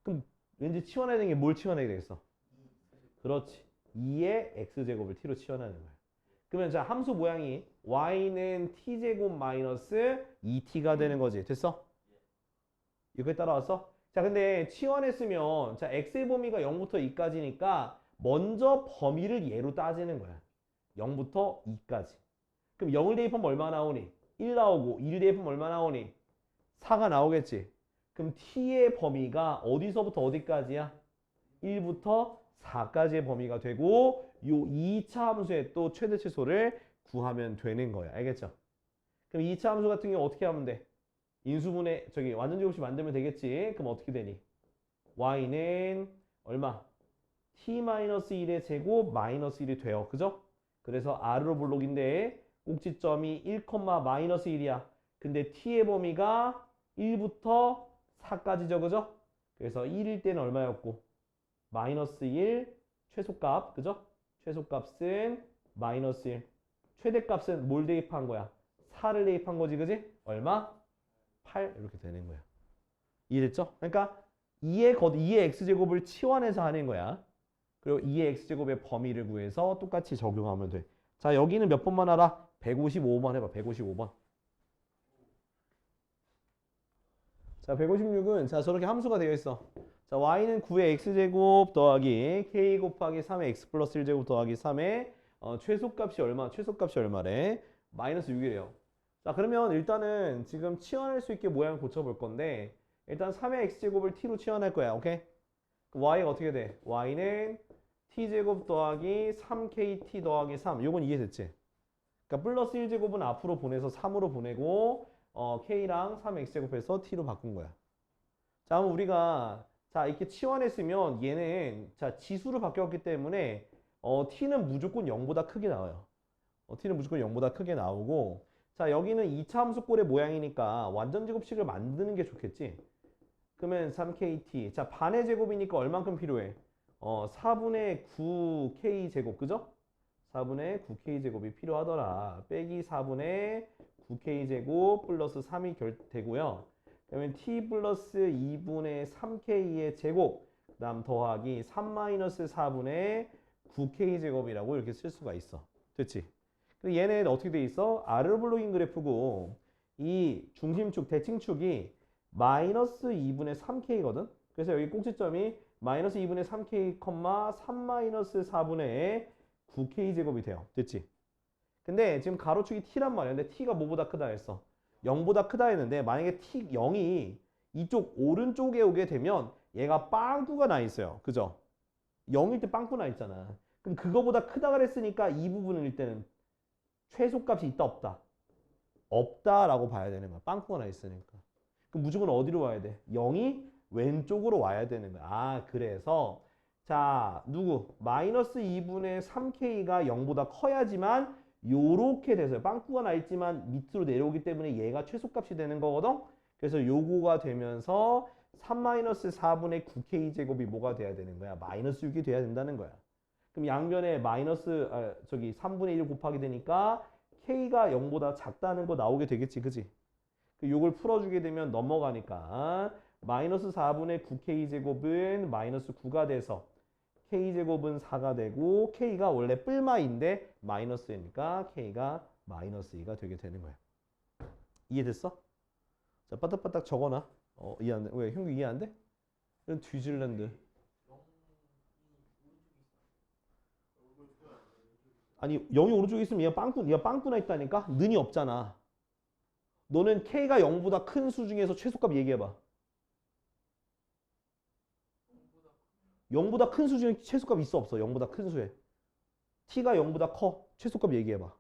그럼 왠지 치워내야 되는 게 뭘 치워내야 되겠어? 그렇지. 2의 x제곱을 t로 치워내는 거야. 그러면 자, 함수 모양이 y는 t제곱 마이너스 2t가 되는 거지. 됐어? 이거에 따라왔어? 자, 근데 치환했으면 자, x의 범위가 0부터 2까지니까 먼저 범위를 얘로 따지는 거야. 0부터 2까지. 그럼 0을 대입하면 얼마 나오니? 1 나오고 2를 대입하면 얼마 나오니? 4가 나오겠지. 그럼 t의 범위가 어디서부터 어디까지야? 1부터 4까지의 범위가 되고 요 2차 함수의 또 최대 최소를 구하면 되는 거야. 알겠죠? 그럼 2차 함수 같은 경우 어떻게 하면 돼? 인수분해 저기 완전제곱식 만들면 되겠지. 그럼 어떻게 되니? y는 얼마? t-1의 제곱 마이너스 1이 돼요. 그죠? 그래서 r로 블록인데 꼭지점이 1, 마이너스 1이야. 근데 t의 범위가 1부터 4까지죠. 그죠? 그래서 1일 때는 얼마였고? 마이너스 1 최소값. 그죠? 최소값은 마이너스 1. 최대값은 뭘 대입한 거야? 4를 대입한 거지. 그지? 얼마? 8 이렇게 되는 거야. 이해됐죠? 그러니까 2의 x제곱을 치환해서 하는 거야. 그리고 2의 x제곱의 범위를 구해서 똑같이 적용하면 돼. 자, 여기는 몇 번만 알아? 155번 해봐. 155번. 자, 156은 자, 저렇게 함수가 되어 있어. 자, y는 9의 x제곱 더하기 k 곱하기 3의 x 플러스 1제곱 더하기 3의 최소값이 얼마? 최소값이 얼마래? 마이너스 6이래요. 자, 그러면 일단은 지금 치환할 수 있게 모양을 고쳐볼 건데 일단 3의 x제곱을 t로 치환할 거야. 오케이? 그럼 y가 어떻게 돼? y는 t제곱 더하기 3kt 더하기 3. 요건 이해됐지? 그러니까 플러스 1제곱은 앞으로 보내서 3으로 보내고 k랑 3x제곱해서 t로 바꾼 거야. 자, 그럼 우리가 자, 이렇게 치환했으면 얘는 자, 지수로 바뀌었기 때문에 t는 무조건 0보다 크게 나와요. t는 무조건 0보다 크게 나오고 자, 여기는 2차 함수꼴의 모양이니까 완전 제곱식을 만드는 게 좋겠지. 그러면 3kt. 자, 반의 제곱이니까 얼만큼 필요해? 4분의 9k 제곱. 그죠? 4분의 9k 제곱이 필요하더라. 빼기 4분의 9k 제곱 플러스 3이 되고요. 그러면 t 플러스 2분의 3k의 제곱. 그 다음 더하기 3-4분의 9k 제곱이라고 이렇게 쓸 수가 있어. 됐지? 얘는 어떻게 돼 있어? R을 블록인 그래프고 이 중심축, 대칭축이 마이너스 2분의 3k거든? 그래서 여기 꼭지점이 마이너스 2분의 3k, 3-4분의 9k 제곱이 돼요. 됐지? 근데 지금 가로축이 t란 말이야. 근데 t가 뭐보다 크다 했어? 0보다 크다 했는데 만약에 t 0이 이쪽 오른쪽에 오게 되면 얘가 빵꾸가 나 있어요. 그죠? 0일 때 빵꾸 나 있잖아. 그럼 그거보다 크다 그랬으니까 이 부분은 일단은 최소값이 있다 없다? 없다라고 봐야 되는 거야. 빵꾸가 나 있으니까. 그럼 무조건 어디로 와야 돼? 0이 왼쪽으로 와야 되는 거야. 아, 그래서 자, 누구? 마이너스 2분의 3k가 0보다 커야지만 요렇게 돼서요. 빵꾸가 나 있지만 밑으로 내려오기 때문에 얘가 최소값이 되는 거거든. 그래서 요거가 되면서 3-4분의 9k 제곱이 뭐가 돼야 되는 거야? 마이너스 6이 돼야 된다는 거야. 그럼 양변에 마이너스 3분의 1 곱하기 되니까 k가 0보다 작다는 거 나오게 되겠지. 그지? 요걸 풀어주게 되면 넘어가니까 마이너스 4분의 9k 제곱은 마이너스 9가 돼서 k 제곱은 4가 되고 k가 원래 뿔마인데 마이너스니까 k가 마이너스 2가 되게 되는 거야. 이해됐어? 자, 빠딱빠딱 적어놔. 이해 안 돼? 왜? 형규 이해 안 돼? 이런 뒤질랜드. 아니 0이 오른쪽에 있으면 얘가 빵꾸나 있다니까? 는이 없잖아. 너는 K가 0보다 큰 수 중에서 최소값 얘기해봐. 0보다 큰 수 중에 최소값 있어 없어? 0보다 큰 수에. T가 0보다 커. 최소값 얘기해봐.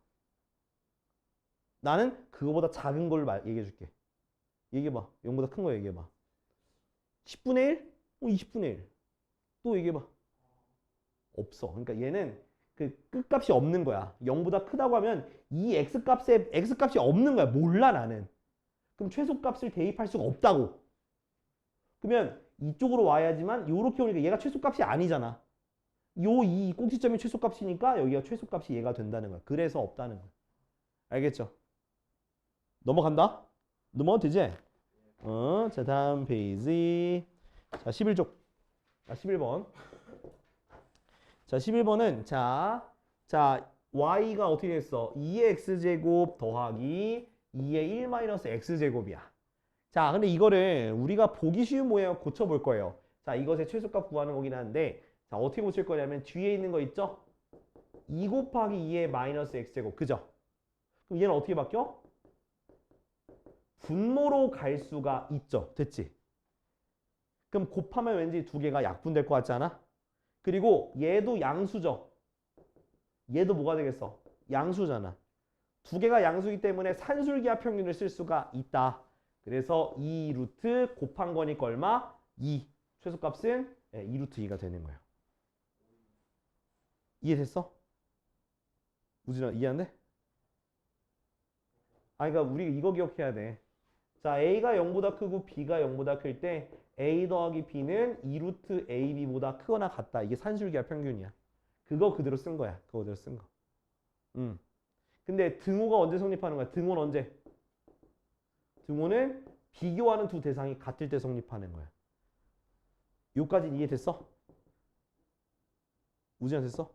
나는 그거보다 작은 걸 얘기해줄게. 얘기해봐. 0보다 큰 거 얘기해봐. 10분의 1? 20분의 1. 또 얘기해봐. 없어. 그러니까 얘는 그 끝값이 없는 거야. 0보다 크다고 하면 이 x값이 없는 거야. 몰라 나는. 그럼 최소값을 대입할 수가 없다고. 그러면 이쪽으로 와야지만 요렇게 오니까 얘가 최소값이 아니잖아. 이 꼭지점이 최소값이니까 여기가 최소값이 얘가 된다는 거야. 그래서 없다는 거야. 알겠죠? 넘어간다? 넘어가도 되지? 자 다음 페이지. 자 11쪽. 11번. 자 11번은 자 y가 어떻게 됐어? 2의 x제곱 더하기 2의 1-x제곱이야. 자 근데 이거를 우리가 보기 쉬운 모양을 고쳐볼 거예요. 자 이것의 최소값 구하는 거긴 한데 자 어떻게 고칠 거냐면 뒤에 있는 거 있죠? 2 곱하기 2의 마이너스 x제곱. 그죠? 그럼 얘는 어떻게 바뀌어? 분모로 갈 수가 있죠. 됐지? 그럼 곱하면 왠지 두 개가 약분될 것 같지 않아? 그리고 얘도 양수죠. 얘도 뭐가 되겠어? 양수잖아. 두 개가 양수이기 때문에 산술기하 평균을 쓸 수가 있다. 그래서 2루트 곱한 거니까 얼마? 2. 최소값은 2루트 2가 되는 거예요. 이해됐어? 우진아 이해한대? 그러니까 우리 이거 기억해야 돼. 자 A가 0보다 크고 B가 0보다 클 때 A 더하기 B는 2루트 AB보다 크거나 같다. 이게 산술기하 평균이야. 그거 그대로 쓴 거야. 그거 그대로 쓴 거. 근데 등호가 언제 성립하는 거야? 등호는 언제? 등호는 비교하는 두 대상이 같을 때 성립하는 거야. 요까지는 이해됐어? 우진아 됐어?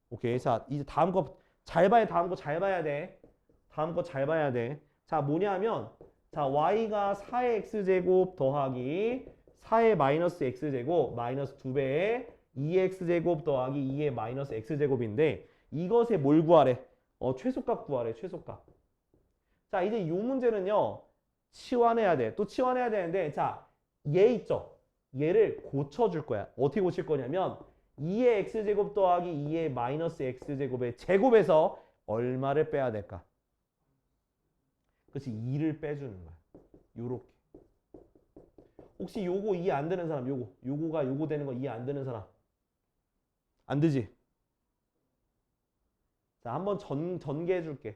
오케이. 자 이제 다음 거 잘 봐야 다음 거 잘 봐야 돼. 다음 거 잘 봐야 돼. 자 뭐냐 하면 자 y가 4의 x제곱 더하기 4의 마이너스 x제곱 마이너스 2배의 2x제곱 더하기 2의 마이너스 x제곱인데 이것에 뭘 구하래? 최소값 구하래. 최소값. 자 이제 이 문제는요. 치환해야 돼. 또 치환해야 되는데 자 얘 있죠? 얘를 고쳐줄 거야. 어떻게 고칠 거냐면 2의 x제곱 더하기 2의 마이너스 x제곱의 제곱에서 얼마를 빼야 될까? 그렇지. 2를 빼주는 거야. 요렇게. 혹시 요거 이해 안 되는 사람? 요거가 요거 되는 거 이해 안 되는 사람? 안 되지? 자 한번 전개해 줄게.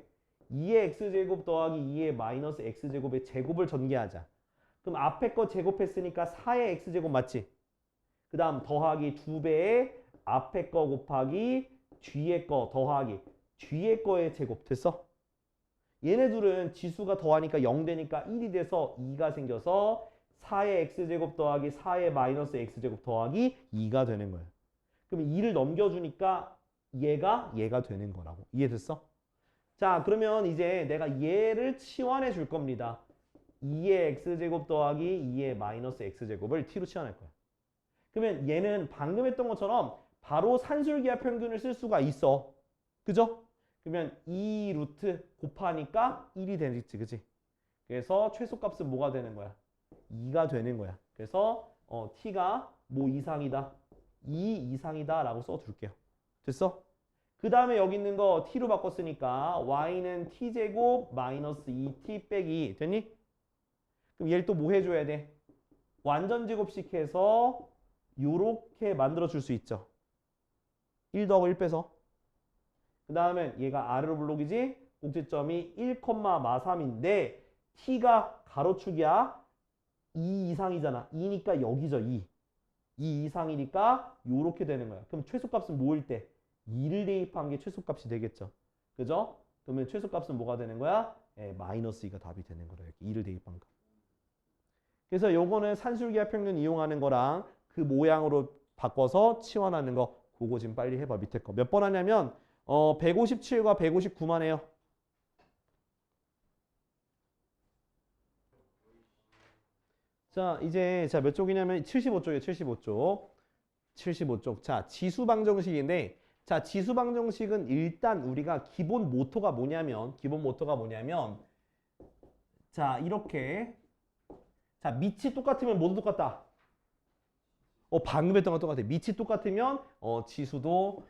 2의 x제곱 더하기 2의 마이너스 x제곱의 제곱을 전개하자. 그럼 앞에 거 제곱했으니까 4의 x제곱 맞지? 그 다음 더하기 2배의 앞에 거 곱하기 뒤에 거 더하기 뒤에 거의 제곱. 됐어? 얘네 둘은 지수가 더하니까 0 되니까 1이 돼서 2가 생겨서 4의 x제곱 더하기 4의 마이너스 x제곱 더하기 2가 되는 거야. 그럼 2를 넘겨주니까 얘가 되는 거라고. 이해됐어? 자 그러면 이제 내가 얘를 치환해 줄 겁니다. 2의 x제곱 더하기 2의 마이너스 x제곱을 t로 치환할 거야. 그러면 얘는 방금 했던 것처럼 바로 산술기하 평균을 쓸 수가 있어. 그죠? 그러면 2루트 곱하니까 1이 되겠지. 그치? 그래서 최소값은 뭐가 되는 거야? 2가 되는 거야. 그래서 t가 뭐 이상이다? 2 이상이다 라고 써둘게요. 됐어? 그 다음에 여기 있는 거 t로 바꿨으니까 y는 t제곱 마이너스 2t 빼기 됐니? 그럼 얘를 또 뭐 해줘야 돼? 완전 제곱식 해서 요렇게 만들어 줄 수 있죠. 1 더하고 1 빼서. 그 다음에 얘가 아래로 블록이지? 꼭지점이 1,마삼인데 t가 가로축이야. 2 이상이잖아. 2니까 여기죠. 2 이상이니까 요렇게 되는 거야. 그럼 최소값은 뭐일 때? 2를 대입한 게 최소값이 되겠죠. 그죠? 그러면 최소값은 뭐가 되는 거야? 마이너스 2가 답이 되는 거라. 이렇게 2를 대입한 거. 그래서 요거는 산술기하 평균 이용하는 거랑 그 모양으로 바꿔서 치환하는 거. 그거 지금 빨리 해봐. 밑에 거. 몇 번 하냐면 157과 159만 해요. 자 이제 몇 쪽이냐면 75쪽이에요. 75쪽. 자 지수 방정식인데 자, 지수 방정식은 일단 우리가 기본 모토가 뭐냐면 자, 이렇게 자, 밑이 똑같으면 모두 똑같다. 방금 했던 거 똑같아. 밑이 똑같으면 지수도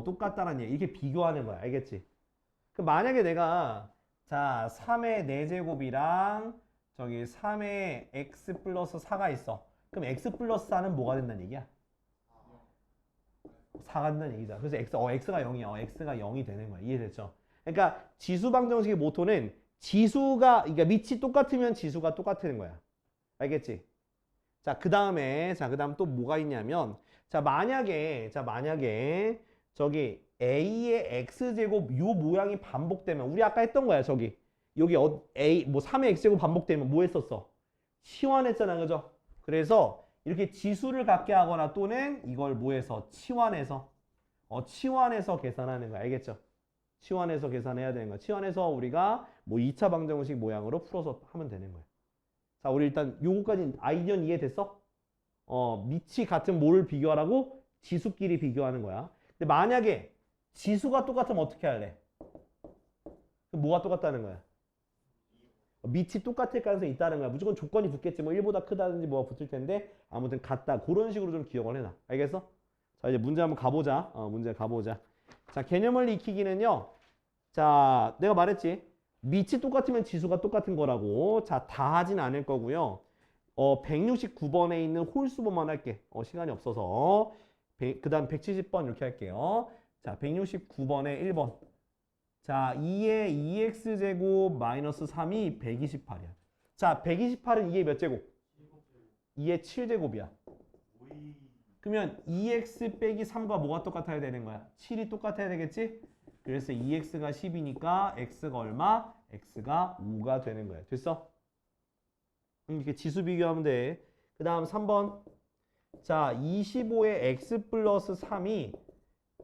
똑같다라는 얘기. 이렇게 비교하는 거야. 알겠지? 그 만약에 내가 자, 3의 4제곱이랑 저기 3의 x 플러스 4가 있어. 그럼 x 플러스 4는 뭐가 된다는 얘기야? 4가 된다는 얘기다. 그래서 x가 0이야. x가 0이 되는 거야. 이해됐죠? 그러니까 지수 방정식의 모토는 그러니까 밑이 똑같으면 지수가 똑같은 거야. 알겠지? 자, 그 다음에 또 뭐가 있냐면 만약에 저기 a의 x제곱 요 모양이 반복되면 우리 아까 했던 거야. 저기 여기 a 뭐 3의 x제곱 반복되면 뭐 했었어? 치환했잖아. 그죠? 그래서 이렇게 지수를 갖게 하거나 또는 이걸 뭐해서 치환해서 계산하는 거야. 알겠죠? 치환해서 계산해야 되는 거야. 치환해서 우리가 뭐 2차 방정식 모양으로 풀어서 하면 되는 거야. 자, 우리 일단 요거까지 아이디어는 이해됐어? 밑이 같은 뭐를 비교하라고? 지수끼리 비교하는 거야. 근데 만약에 지수가 똑같으면 어떻게 할래? 그럼 뭐가 똑같다는 거야? 밑이 똑같을 가능성이 있다는 거야. 무조건 조건이 붙겠지. 뭐 1보다 크다든지 뭐가 붙을 텐데 아무튼 같다. 그런 식으로 좀 기억을 해놔. 알겠어? 자, 이제 문제 한번 가보자. 문제 가보자. 자, 개념을 익히기는요. 자, 내가 말했지. 밑이 똑같으면 지수가 똑같은 거라고. 자, 다 하진 않을 거고요. 169번에 있는 홀수번만 할게. 시간이 없어서. 그 다음 170번 이렇게 할게요. 자, 169번에 1번. 자, 2의 2x제곱 마이너스 3이 128이야. 자, 128은 2의 몇 제곱? 2의 7제곱이야. 그러면 2x 빼기 3과 뭐가 똑같아야 되는 거야? 7이 똑같아야 되겠지? 그래서 2x가 10이니까 x가 얼마? x가 5가 되는 거야. 됐어? 이렇게 지수 비교하면 돼. 그 다음 3번. 자, 25의 x 플러스 3이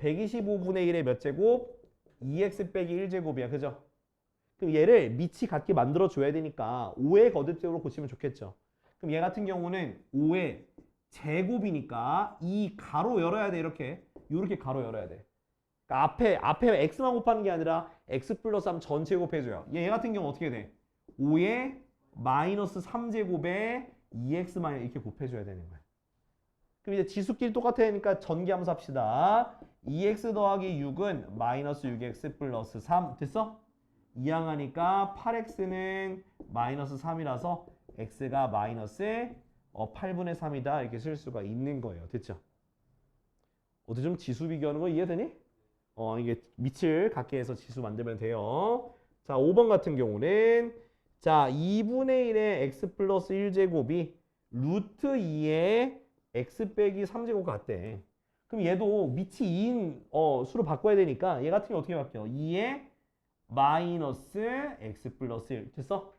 125분의 1의 몇 제곱? 2x 빼기 1제곱이야. 그죠? 그럼 얘를 밑이 같게 만들어줘야 되니까 5의 거듭제곱으로 고치면 좋겠죠. 그럼 얘 같은 경우는 5의 제곱이니까 이 가로 열어야 돼. 이렇게 가로 열어야 돼. 그러니까 앞에 x만 곱하는 게 아니라 x 플러스 3 전체 곱해줘요. 얘 같은 경우 어떻게 돼? 5의 마이너스 3제곱에 2x 마이너스 이렇게 곱해줘야 되는 거야. 그럼 이제 지수끼리 똑같으니까 전개하면서 합시다. 2x 더하기 6은 마이너스 6x 플러스 3 됐어? 이항하니까 8x는 마이너스 3이라서 x가 마이너스 8분의 3이다 이렇게 쓸 수가 있는 거예요. 됐죠? 어떻게 좀 지수 비교하는 거 이해되니? 이게 밑을 갖게 해서 지수 만들면 돼요. 자, 5번 같은 경우는 자, 2분의 1의 x 플러스 1제곱이 루트 2의 x 빼기 3제곱 같대. 그럼 얘도 밑이 2인 수로 바꿔야 되니까 얘 같은 경우 어떻게 바뀌어? 2의 마이너스 x 플러스 1 됐어?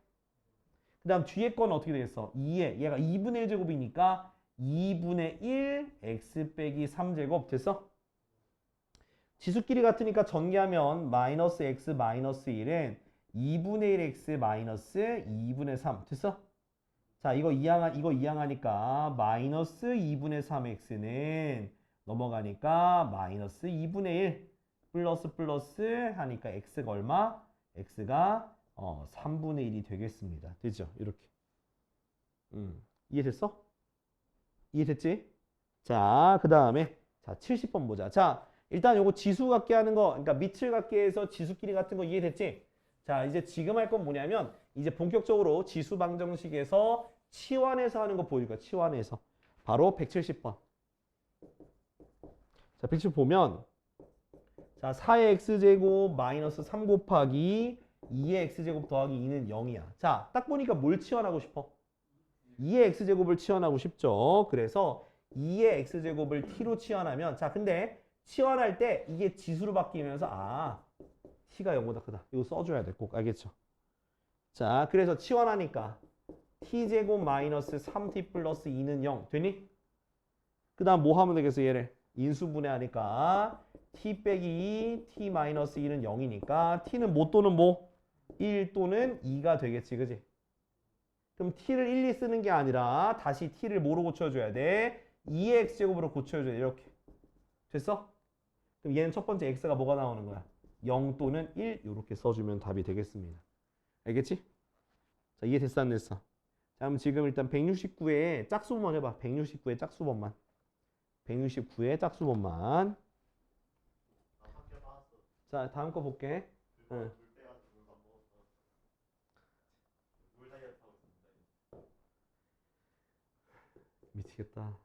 그 다음 뒤에 건 어떻게 되겠어? 2의 얘가 2분의 1제곱이니까 2분의 1 x 빼기 3제곱 됐어? 지수끼리 같으니까 전개하면 마이너스 x 마이너스 1은 2분의 1 x 마이너스 2분의 3 됐어? 자, 이거 이항하니까 마이너스 2분의 3x는 넘어가니까 마이너스 2분의 1 플러스 하니까 x가 얼마? x가 3분의 1이 되겠습니다. 되죠? 이렇게. 이해됐어? 이해됐지? 자, 그 다음에 자 70번 보자. 자, 일단 요거 지수 갖게 하는 거, 그러니까 밑을 갖게 해서 지수끼리 같은 거 이해됐지? 자, 이제 지금 할 건 뭐냐면 이제 본격적으로 지수 방정식에서 치환해서 하는 거 보여줄 거야. 치환해서. 바로 170번. 자, 170 보면 자, 4의 x제곱 마이너스 3 곱하기 2의 x제곱 더하기 2는 0이야. 자, 딱 보니까 뭘 치환하고 싶어? 2의 x제곱을 치환하고 싶죠. 그래서 2의 x제곱을 t로 치환하면 자, 근데 치환할 때 이게 지수로 바뀌면서 t가 0보다 크다. 이거 써줘야 돼. 꼭 알겠죠? 자, 그래서 치환하니까 t제곱 마이너스 3t 플러스 2는 0 되니? 그 다음 뭐 하면 되겠어? 얘를 인수분해하니까 t 빼기 2 t 마이너스 1은 0이니까 t는 뭐 또는 뭐? 1 또는 2가 되겠지. 그지? 그럼 t를 1, 2 쓰는 게 아니라 다시 t를 뭐로 고쳐줘야 돼? 2의 x제곱으로 고쳐줘야 돼. 이렇게. 됐어? 그럼 얘는 첫 번째 x가 뭐가 나오는 거야? 0 또는 1 이렇게 써주면 답이 되겠습니다. 알겠지? 자, 이해됐어 안 됐어? 자, 그럼 지금 일단 169의 짝수번만 해봐. 169의 짝수번만. 169의 짝수번만. 나 학교 나왔어. 자, 다음 거 볼게. 응. 물 빼가지고 물안 먹었어. 물 다이어트 하고 있습니다. 미치겠다.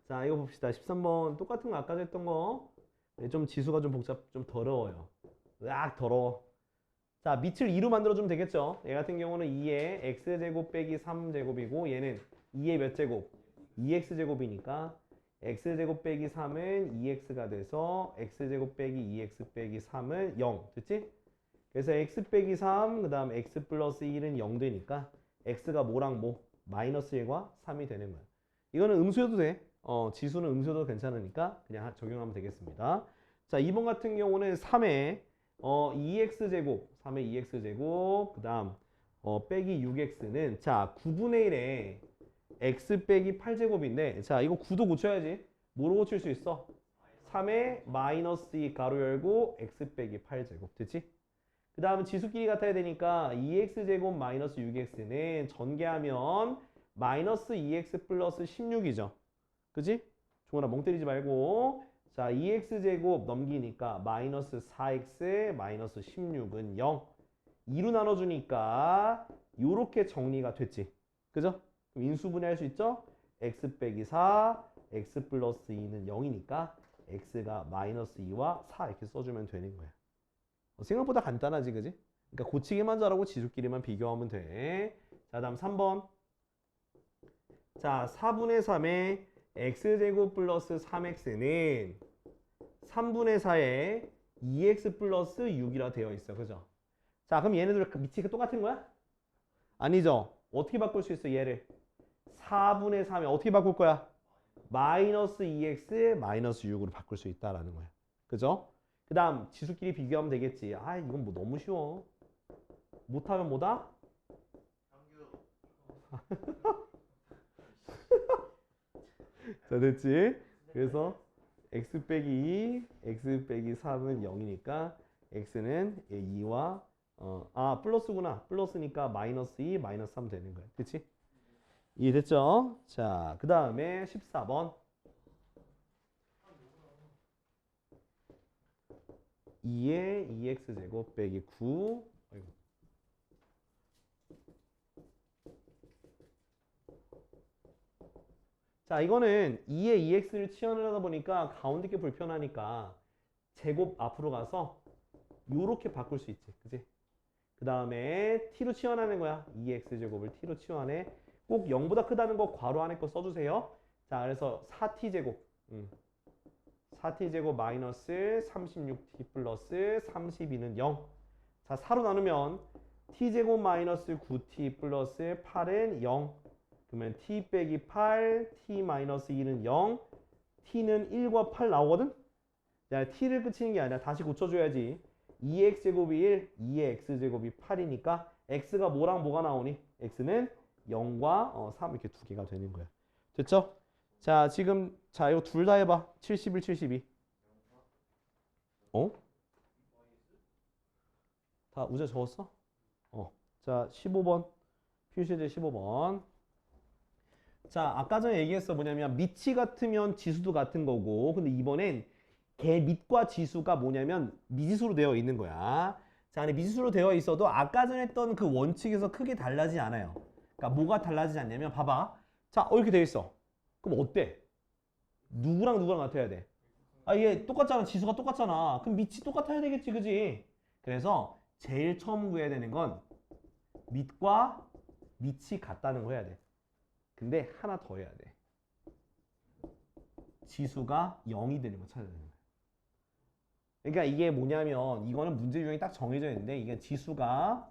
자, 이거 봅시다. 13번 똑같은 거 아까 했던 거. 네, 좀 지수가 좀 좀 더러워요. 으악 더러워. 자, 밑을 2로 만들어주면 되겠죠. 얘 같은 경우는 2의 x제곱 빼기 3제곱이고 얘는 2의 몇 제곱? 2x제곱이니까 x제곱 빼기 3은 2x가 돼서 x제곱 빼기 2x 빼기 3은 0. 됐지? 그래서 x 빼기 3, 그 다음 x 플러스 1은 0 되니까 x가 뭐랑 뭐? 마이너스 1과 3이 되는 거야. 이거는 음수여도 돼. 지수는 음수여도 괜찮으니까 그냥 적용하면 되겠습니다. 자, 2번 같은 경우는 3의 2x제곱, 3의 2x제곱, 그 다음 빼기 6x는 자, 9분의 1에 x 빼기 8제곱인데 자, 이거 9도 고쳐야지. 뭐로 고칠 수 있어? 3의 마이너스 2 가로 열고 x 빼기 8제곱. 됐지? 그 다음은 지수끼리 같아야 되니까 2x제곱 마이너스 6x는 전개하면 마이너스 2x 플러스 16이죠. 그지? 종원아 멍 때리지 말고 자 2x제곱 넘기니까 마이너스 4x 마이너스 16은 0 2로 나눠주니까 요렇게 정리가 됐지. 그죠? 그럼 인수분해할 수 있죠? x 빼기 4 x 플러스 2는 0이니까 x가 마이너스 2와 4 이렇게 써주면 되는 거야. 생각보다 간단하지 그지? 그러니까 고치기만 잘하고 지수끼리만 비교하면 돼. 자 다음 3번 자 4분의 3의 x제곱 플러스 3x는 3분의 4에 2x 플러스 6이라 되어 있어. 그죠? 자 그럼 얘네들 밑이 똑같은 거야? 아니죠. 어떻게 바꿀 수 있어 얘를? 4분의 3에 어떻게 바꿀 거야? 마이너스 2x 마이너스 6으로 바꿀 수 있다라는 거야. 그죠? 그 다음 지수끼리 비교하면 되겠지. 아 이건 뭐 너무 쉬워. 못하면 뭐다? 형규. 자 됐지? 그래서 x 빼기 2, x 빼기 3은 0이니까 x는 2와 플러스구나. 플러스니까 마이너스 2, 마이너스 3 되는 거야. 그치? 이해됐죠? 자, 그 다음에 14번 2의 2x제곱 빼기 9 아이고. 자 이거는 2의 2x를 치환을 하다 보니까 가운데 게 불편하니까 제곱 앞으로 가서 요렇게 바꿀 수 있지. 그치? 그 다음에 t로 치환하는 거야. 2x제곱을 t로 치환해. 꼭 0보다 크다는 거 괄호 안에 거 써주세요. 자 그래서 4t제곱 4t제곱 마이너스 36t 플러스 32는 0. 자 4로 나누면 t제곱 마이너스 9t 플러스 8은 0. 그러면 t 빼기 8, t 마이너스 2는 0. t는 1과 8 나오거든? 자, t를 끝이는 게 아니라 다시 고쳐줘야지. 2x제곱이 1, 2의 x제곱이 8이니까 x가 뭐랑 뭐가 나오니? x는 0과 3 이렇게 두 개가 되는 거야. 됐죠? 자, 지금 자 이거 둘 다 해봐. 71, 72. 다 우재 적었어? 자, 15번. 표시제 15번. 자, 아까 전에 얘기했어. 뭐냐면 밑이 같으면 지수도 같은 거고 근데 이번엔 걔 밑과 지수가 뭐냐면 미지수로 되어 있는 거야. 자, 근데 미지수로 되어 있어도 아까 전에 했던 그 원칙에서 크게 달라지지 않아요. 그러니까 뭐가 달라지지 않냐면 봐봐. 자, 이렇게 되어 있어. 그럼 어때? 누구랑 누구랑 같아야 돼? 이게 똑같잖아. 지수가 똑같잖아. 그럼 밑이 똑같아야 되겠지, 그지? 그래서 제일 처음 구해야 되는 건 밑과 밑이 같다는 거 해야 돼. 근데 하나 더 해야 돼. 지수가 0이 되는 거 찾아야 되는 거야. 그러니까 이게 뭐냐면 이거는 문제 유형이 딱 정해져 있는데 이게 지수가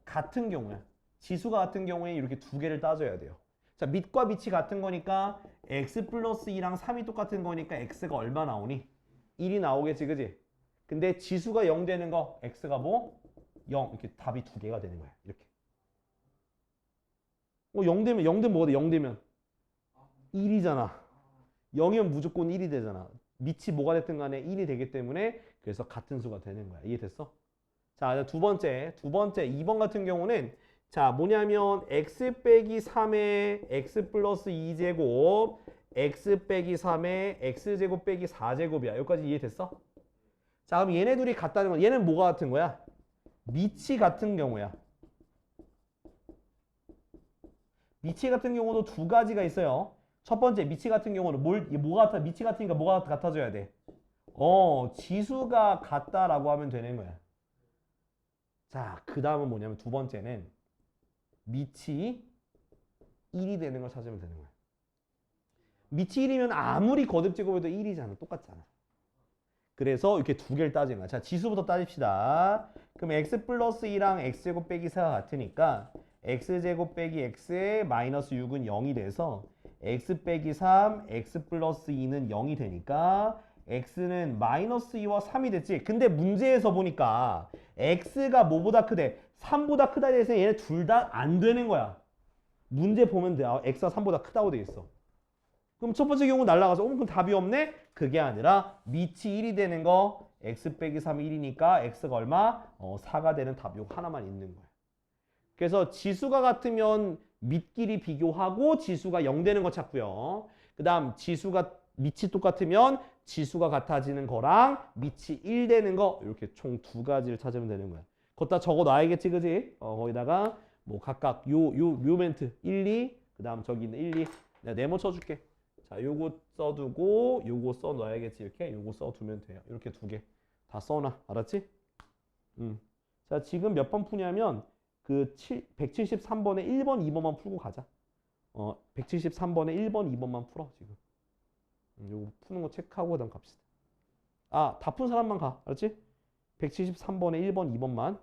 같은 경우야. 지수가 같은 경우에 이렇게 두 개를 따져야 돼요. 자, 밑과 밑이 같은 거니까 x 플러스 2랑 3이 똑같은 거니까 x가 얼마 나오니? 1이 나오겠지, 그지? 근데 지수가 0 되는 거 x가 뭐? 0. 이렇게 답이 두 개가 되는 거야. 이렇게. 0 되면 뭐가 돼? 0 되면 1이잖아. 0이면 무조건 1이 되잖아. 밑이 뭐가 됐든 간에 1이 되기 때문에 그래서 같은 수가 되는 거야. 이해됐어? 자, 두 번째 2번 같은 경우는 자, 뭐냐면 x 빼기 3의 x 플러스 2제곱 x 빼기 3의 x제곱 빼기 4제곱이야. 여기까지 이해됐어? 자, 그럼 얘네 둘이 같다는 건 얘는 뭐가 같은 거야? 밑이 같은 경우야. 밑이 같은 경우도 두 가지가 있어요. 첫 번째 밑이 같은 경우는 뭐가 같아? 밑이 같으니까 뭐가 같아져야 돼? 지수가 같다라고 하면 되는 거야. 자, 그 다음은 뭐냐면 두 번째는 밑이 1이 되는 걸 찾으면 되는 거야. 밑이 1이면 아무리 거듭제곱해도 1이잖아. 똑같잖아. 그래서 이렇게 두 개를 따지는 거야. 자, 지수부터 따집시다. 그럼 x 플러스 2랑 x제곱 빼기 4가 같으니까 x제곱 빼기 x 마이너스 6은 0이 돼서 x 빼기 3, x 플러스 2는 0이 되니까 x는 마이너스 2와 3이 됐지. 근데 문제에서 보니까 x가 뭐보다 크대? 3보다 크다 해서 얘네 둘 다 안 되는 거야. 문제 보면 돼. x가 3보다 크다고 돼 있어. 그럼 첫 번째 경우 날라가서 그럼 답이 없네? 그게 아니라 밑이 1이 되는 거 x 빼기 3이 1이니까 x가 얼마? 4가 되는 답이 하나만 있는 거야. 그래서 지수가 같으면 밑끼리 비교하고 지수가 0 되는 거 찾고요. 그 다음 지수가 밑이 똑같으면 지수가 같아지는 거랑 밑이 1 되는 거 이렇게 총 두 가지를 찾으면 되는 거야. 걷다 적어놔야겠지, 그지? 거기다가 뭐 각각 요 멘트 1, 2, 그 다음 저기 있는 1, 2 내가 네모 쳐줄게. 자, 요거 써두고 요거 써놔야겠지. 이렇게 요거 써두면 돼요. 이렇게 두 개 다 써놔. 알았지? 자, 지금 몇 번 푸냐면 그 173번에 1번, 2번만 풀고 가자. 173번에 1번, 2번만 풀어 지금. 요거 푸는 거 체크하고 그다음 갑시다. 다 푼 사람만 가. 알았지? 173번에 1번, 2번만.